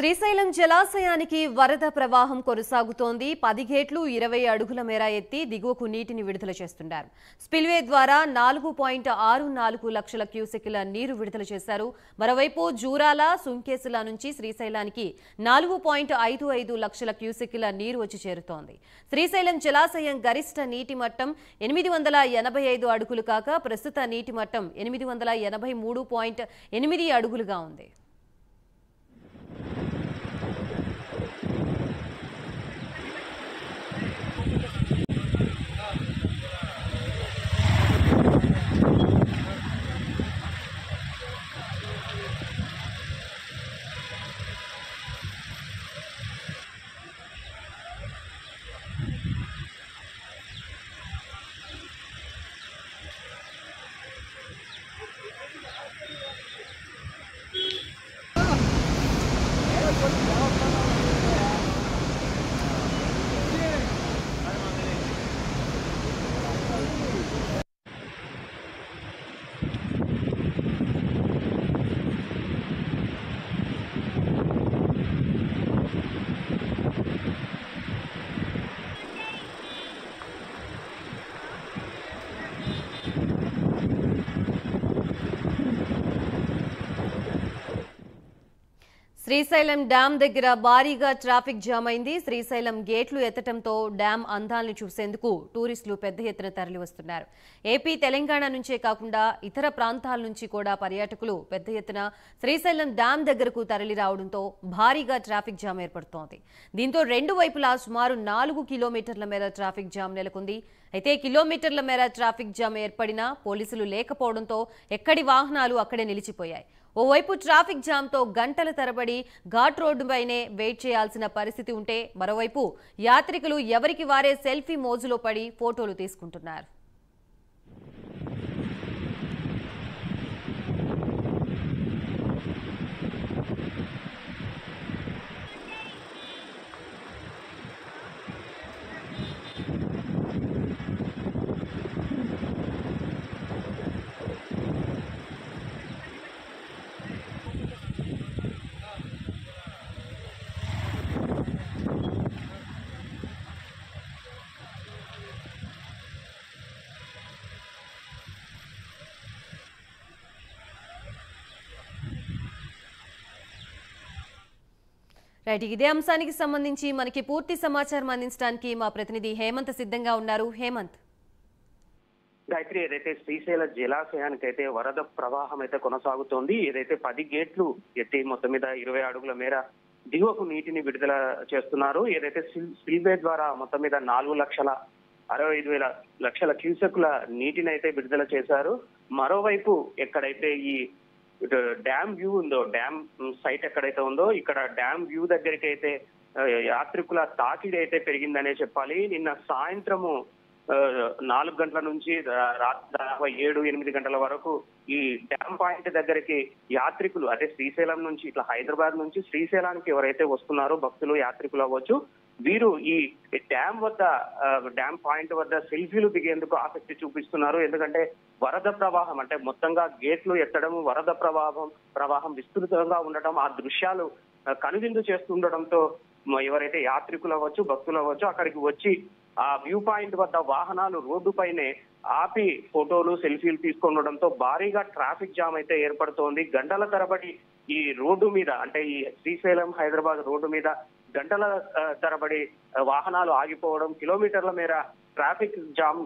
శ్రీశైలం జలాశయానికి వరద ప్రవాహం కొనసాగుతోంది. 10 గేట్లు 20 అడుగుల మేర ఎత్తి దిగువకు నీటిని విడుదల చేస్తున్నారు. స్పిల్వే ద్వారా 4.64 లక్షల క్యూసెక్కుల నీరు విడుదల చేశారు. మరోవైపు జూరాల, సుంకేసుల నుంచి శ్రీశైలానికి 4.55 లక్షల క్యూసెక్కుల నీరు వచ్చి చేరుతోంది. శ్రీశైలం జలాశయం గరిష్ట నీటి మట్టం 885 అడుగులు కాగా ప్రస్తుత నీటి మట్టం 883.8 అడుగులుగా ఉంది. శ్రీశైలం డ్యాం దగ్గర భారీగా ట్రాఫిక్ జామ్ అయింది. శ్రీశైలం గేట్లు ఎత్తడంతో డ్యాం అందాలను చూసేందుకు టూరిస్టులు పెద్ద ఎత్తున తరలివస్తున్నారు. ఏపీ, తెలంగాణ నుంచే కాకుండా ఇతర ప్రాంతాల నుంచి కూడా పర్యాటకులు పెద్ద ఎత్తున శ్రీశైలం డ్యాం దగ్గరకు తరలి రావడంతో భారీగా ట్రాఫిక్ జామ్ ఏర్పడుతోంది. దీంతో రెండు వైపులా సుమారు 4 కిలోమీటర్ల మేర ట్రాఫిక్ జామ్ నెలకొంది. అయితే కిలోమీటర్ల మేర ట్రాఫిక్ జామ్ ఏర్పడినా పోలీసులు లేకపోవడంతో ఎక్కడి వాహనాలు అక్కడే నిలిచిపోయాయి. ఓవైపు ట్రాఫిక్ జామ్తో గంటల తరబడి ఘాట్ రోడ్డుపైనే వెయిట్ చేయాల్సిన పరిస్థితి ఉంటే, మరోవైపు యాత్రికులు ఎవరికి వారే సెల్ఫీ మోజులో పడి ఫోటోలు తీసుకుంటున్నారు. రైట్, ఇదే అంశానికి సంబంధించి మనకి పూర్తి సమాచారం అందించడానికి మా ప్రతినిధి హేమంత్ సిద్ధంగా ఉన్నారు. హేమంత్, గాయత్రి, ఏదైతే శ్రీశైల జలాశయానికి అయితే వరద ప్రవాహం అయితే కొనసాగుతోంది. ఏదైతే 10 గేట్లు ఎత్తి మొత్తం మీద 20 అడుగుల మేర దిగువకు నీటిని విడుదల చేస్తున్నారు. ఏదైతే స్పిల్వే ద్వారా మొత్తం మీద 4,65,000 క్యూసెక్కుల నీటిని అయితే విడుదల చేశారు. మరోవైపు ఎక్కడైతే ఈ డ్యామ్ వ్యూ ఉందో, డ్యామ్ సైట్ ఎక్కడైతే ఉందో, ఇక్కడ డ్యామ్ వ్యూ దగ్గరికి అయితే యాత్రికుల తాకిడి అయితే పెరిగిందనే చెప్పాలి. నిన్న సాయంత్రము 4 గంటల నుంచి రాత్రి 7-8 గంటల వరకు ఈ డ్యామ్ పాయింట్ దగ్గరికి యాత్రికులు, అదే శ్రీశైలం నుంచి ఇట్లా హైదరాబాద్ నుంచి శ్రీశైలానికి ఎవరైతే వస్తున్నారో భక్తులు, యాత్రికులు అవ్వచ్చు, వీరు ఈ డ్యామ్ పాయింట్ వద్ద సెల్ఫీలు దిగేందుకు ఆసక్తి చూపిస్తున్నారు. ఎందుకంటే వరద ప్రవాహం అంటే మొత్తంగా గేట్లు ఎత్తడం, వరద ప్రవాహం విస్తృతంగా ఉండటం, ఆ దృశ్యాలు కనువిందు చేస్తుండటంతో ఎవరైతే యాత్రికులు అవ్వచ్చు, భక్తులు అవ్వచ్చు, అక్కడికి వచ్చి ఆ వ్యూ పాయింట్ వద్ద వాహనాలు రోడ్డుపైనే ఆపి ఫోటోలు, సెల్ఫీలు తీసుకుండడంతో భారీగా ట్రాఫిక్ జామ్ అయితే ఏర్పడుతోంది. గంటల తరబడి ఈ రోడ్డు మీద, అంటే ఈ శ్రీశైలం హైదరాబాద్ రోడ్డు మీద గంటల తరబడి వాహనాలు ఆగిపోవడం, కిలోమీటర్ల మేర ట్రాఫిక్ జామ్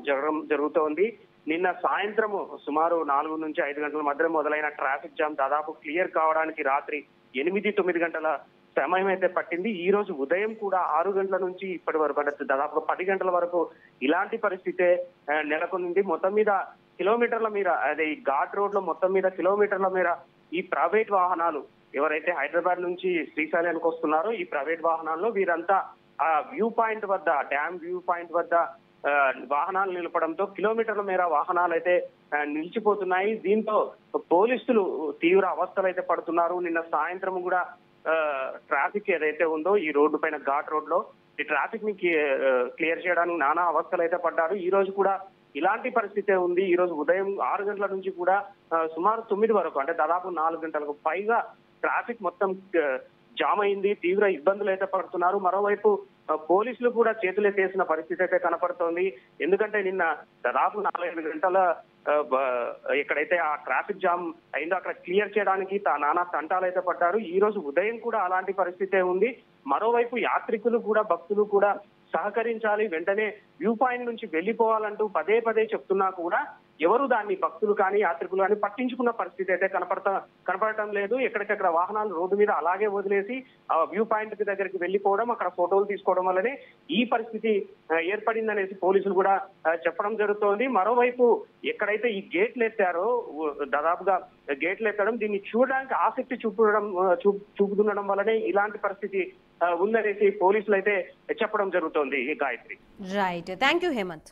జరుగుతోంది. నిన్న సాయంత్రము సుమారు 4 నుంచి 5 గంటల మధ్య మొదలైన ట్రాఫిక్ జామ్ దాదాపు క్లియర్ కావడానికి రాత్రి 8-9 గంటల సమయం అయితే పట్టింది. ఈ రోజు ఉదయం కూడా 6 గంటల నుంచి ఇప్పటి వరకు దాదాపు 10 గంటల వరకు ఇలాంటి పరిస్థితే నెలకొంది. మొత్తం మీద కిలోమీటర్ల మేర, అదే ఈ ఘాట్ రోడ్ లో మొత్తం మీద కిలోమీటర్ల మేర ఈ ప్రైవేట్ వాహనాలు ఎవరైతే హైదరాబాద్ నుంచి శ్రీశైలానికి వస్తున్నారో, ఈ ప్రైవేట్ వాహనాల్లో వీరంతా ఆ వ్యూ పాయింట్ వద్ద, డ్యామ్ వ్యూ పాయింట్ వద్ద వాహనాలు నిలపడంతో కిలోమీటర్ల మేర వాహనాలు అయితే నిలిచిపోతున్నాయి. దీంతో పోలీసులు తీవ్ర అవస్థలు అయితే పడుతున్నారు. నిన్న సాయంత్రం కూడా ట్రాఫిక్ ఏదైతే ఉందో ఈ రోడ్డు పైన ఘాట్ రోడ్ లో ఈ ట్రాఫిక్ ని క్లియర్ చేయడానికి నానా అవస్థలు అయితే పడ్డారు. ఈ రోజు కూడా ఇలాంటి పరిస్థితే ఉంది. ఈ రోజు ఉదయం 6 గంటల నుంచి కూడా సుమారు 9 వరకు, అంటే దాదాపు 4 గంటలకు పైగా ట్రాఫిక్ మొత్తం జామ్ అయింది, తీవ్ర ఇబ్బందులు అయితే పడుతున్నారు. మరోవైపు పోలీసులు కూడా చేతులెత్తేసిన పరిస్థితి అయితే కనపడుతోంది. ఎందుకంటే నిన్న దాదాపు 4-5 గంటల ఎక్కడైతే ఆ ట్రాఫిక్ జామ్ అయిందో అక్కడ క్లియర్ చేయడానికి నానా తంటాలు అయితే పడ్డారు. ఈ రోజు ఉదయం కూడా అలాంటి పరిస్థితే ఉంది. మరోవైపు యాత్రికులు కూడా భక్తులు కూడా సహకరించాలి, వెంటనే వ్యూ పాయింట్ నుంచి వెళ్లిపోవాలంటూ పదే పదే చెప్తున్నా కూడా ఎవరు దాన్ని భక్తులు కానీ యాత్రికులు కానీ పట్టించుకున్న పరిస్థితి అయితే కనపడటం లేదు. ఎక్కడికక్కడ వాహనాలు రోడ్డు మీద అలాగే వదిలేసి ఆ వ్యూ పాయింట్ దగ్గరికి వెళ్లిపోవడం, అక్కడ ఫోటోలు తీసుకోవడం వల్లనే ఈ పరిస్థితి ఏర్పడిందనేసి పోలీసులు కూడా చెప్పడం జరుగుతోంది. మరోవైపు ఎక్కడైతే ఈ గేట్లు ఎత్తారో దాదాపుగా గేట్లు ఎత్తడం, దీన్ని చూడడానికి ఆసక్తి చూపుతుండడం వల్లనే ఇలాంటి పరిస్థితి ఉందనేసి పోలీసులు అయితే చెప్పడం జరుగుతోంది. Gayatri. Right, thank you Hemant.